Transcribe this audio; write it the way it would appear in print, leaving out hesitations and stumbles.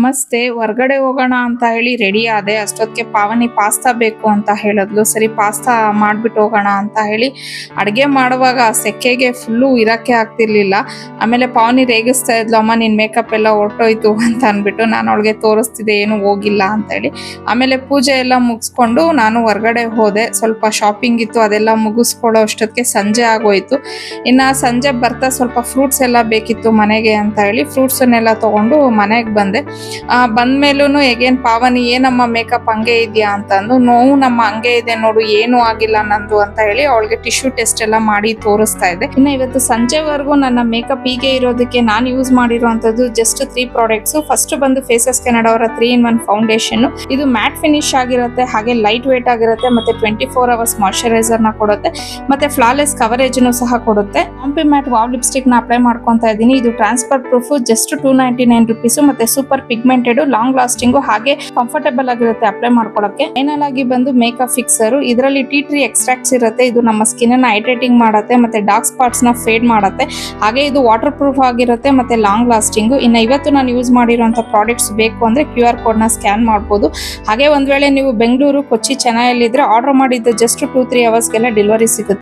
ನಮಸ್ತೆ, ಹೊರ್ಗಡೆ ಹೋಗೋಣ ಅಂತ ಹೇಳಿ ರೆಡಿ ಆದೆ. ಅಷ್ಟೊತ್ತಿಗೆ ಪಾವನಿ ಪಾಸ್ತಾ ಬೇಕು ಅಂತ ಹೇಳಿದ್ಲು. ಸರಿ ಪಾಸ್ತಾ ಮಾಡ್ಬಿಟ್ಟು ಹೋಗೋಣ ಅಂತ ಹೇಳಿ ಅಡುಗೆ ಮಾಡುವಾಗ ಸೆಕೆಗೆ ಫುಲ್ಲು ಇರಕ್ಕೆ ಆಗ್ತಿರ್ಲಿಲ್ಲ. ಆಮೇಲೆ ಪಾವನಿ ರೇಗಿಸ್ತಾ ಇದ್ಲು, ಅಮ್ಮ ನಿನ್ ಮೇಕಪ್ ಎಲ್ಲ ಹೊರಟೋಯ್ತು ಅಂತ ಅಂದ್ಬಿಟ್ಟು. ನಾನು ಅವಳಿಗೆ ತೋರಿಸ್ತಿದ್ದೆ ಏನು ಹೋಗಿಲ್ಲ ಅಂತ ಹೇಳಿ. ಆಮೇಲೆ ಪೂಜೆ ಎಲ್ಲ ಮುಗಿಸ್ಕೊಂಡು ನಾನು ಹೊರ್ಗಡೆ ಹೋದೆ. ಸ್ವಲ್ಪ ಶಾಪಿಂಗ್ ಇತ್ತು, ಅದೆಲ್ಲ ಮುಗಿಸ್ಕೊಳ್ಳೋ ಅಷ್ಟೊತ್ತಿಗೆ ಸಂಜೆ ಆಗೋಯ್ತು. ಇನ್ನು ಸಂಜೆ ಬರ್ತಾ ಸ್ವಲ್ಪ ಫ್ರೂಟ್ಸ್ ಎಲ್ಲ ಬೇಕಿತ್ತು ಮನೆಗೆ ಅಂತ ಹೇಳಿ ಫ್ರೂಟ್ಸನ್ನೆಲ್ಲ ತಗೊಂಡು ಮನೆಗೆ ಬಂದೆ. ಬಂದ್ಮೇಲೂ ಎಗೇನ್ ಪಾವನಿ ಏನಮ್ಮ ಮೇಕಪ್ ಹಂಗೆ ಇದೆಯಾ ಅಂತಂದು, ನೋವು ನಮ್ಮ ಹಂಗೆ ಇದೆ ನೋಡು, ಏನು ಆಗಿಲ್ಲ ನಂದು ಅಂತ ಹೇಳಿ ಅವಳಿಗೆ ಟಿಶ್ಯೂ ಟೆಸ್ಟ್ ಎಲ್ಲ ಮಾಡಿ ತೋರಿಸ್ತಾ ಇದ್ದೆ. ಇನ್ನು ಇವತ್ತು ಸಂಜೆವರೆಗೂ ನನ್ನ ಮೇಕಪ್ ಹೀಗೆ ಇರೋದಕ್ಕೆ ನಾನು ಯೂಸ್ ಮಾಡಿರುವಂತದ್ದು ಜಸ್ಟ್ 3 ಪ್ರಾಡಕ್ಟ್ಸ್. ಫಸ್ಟ್ ಬಂದು ಫೇಸಸ್ ಕೆನಡಾ ಅವರ 3-in-1 ಫೌಂಡೇಶನ್. ಇದು ಮ್ಯಾಟ್ ಫಿನಿಶ್ ಆಗಿರುತ್ತೆ, ಹಾಗೆ ಲೈಟ್ ವೇಟ್ ಆಗಿರುತ್ತೆ, ಮತ್ತೆ 24 hours ಮಾಯಶ್ಚರೈಸರ್ ನ ಕೊಡುತ್ತೆ, ಮತ್ತೆ ಫ್ಲಾಲೆಸ್ ಕವರೇಜ್ ಸಹ ಕೊಡುತ್ತೆ. ಕಾಂಪಿ ಮ್ಯಾಟ್ ವಾವ್ ಲಿಪ್ಸ್ಟಿಕ್ ನ ಅಪ್ಲೈ ಮಾಡ್ಕೊಂತಾ ಇದ್ದೀನಿ. ಇದು ಟ್ರಾನ್ಸ್ಫರ್ ಪ್ರೂಫ್, ಜಸ್ಟ್ 299 rupees, ಮತ್ತೆ ಸೂಪರ್ ಪಿಗ್ಮೆಂಟೆಡ್, ಲಾಂಗ್ ಲಾಸ್ಟಿಂಗ್, ಹಾಗೆ ಕಂಫರ್ಟೇಬಲ್ ಆಗಿರುತ್ತೆ ಅಪ್ಲೈ ಮಾಡ್ಕೊಳ್ಳೋಕೆ. ಫೈನಲ್ ಆಗಿ ಬಂದು ಮೇಕಪ್ ಫಿಕ್ಸರ್. ಇದರಲ್ಲಿ ಟೀ ಟ್ರೀ ಎಕ್ಸ್ಟ್ರಾಕ್ಟ್ಸ್ ಇರುತ್ತೆ. ಇದು ನಮ್ಮ ಸ್ಕಿನ್ ಅನ್ನ ಹೈಡ್ರೇಟಿಂಗ್ ಮಾಡುತ್ತೆ, ಮತ್ತೆ ಡಾರ್ಕ್ ಸ್ಪಾಟ್ಸ್ ನ ಫೇಡ್ ಮಾಡುತ್ತೆ. ಹಾಗೆ ಇದು ವಾಟರ್ ಪ್ರೂಫ್ ಆಗಿರುತ್ತೆ, ಮತ್ತೆ ಲಾಂಗ್ ಲಾಸ್ಟಿಂಗ್. ಇನ್ನು ಇವತ್ತು ನಾನು ಯೂಸ್ ಮಾಡಿರುವಂತ ಪ್ರಾಡಕ್ಟ್ಸ್ ಬೇಕು ಅಂದ್ರೆ QR ಕೋಡ್ ನ ಸ್ಕ್ಯಾನ್ ಮಾಡಬಹುದು. ಹಾಗೆ ಒಂದ್ ವೇಳೆ ನೀವು ಬೆಂಗಳೂರು, ಕೊಚ್ಚಿ, ಚೆನ್ನೈಯಲ್ಲಿ ಇದ್ರೆ ಆರ್ಡರ್ ಮಾಡಿದ್ದು ಜಸ್ಟ್ 2-3 hours ಗೆಲ್ಲ ಡೆಲಿವರಿ ಸಿಗುತ್ತೆ.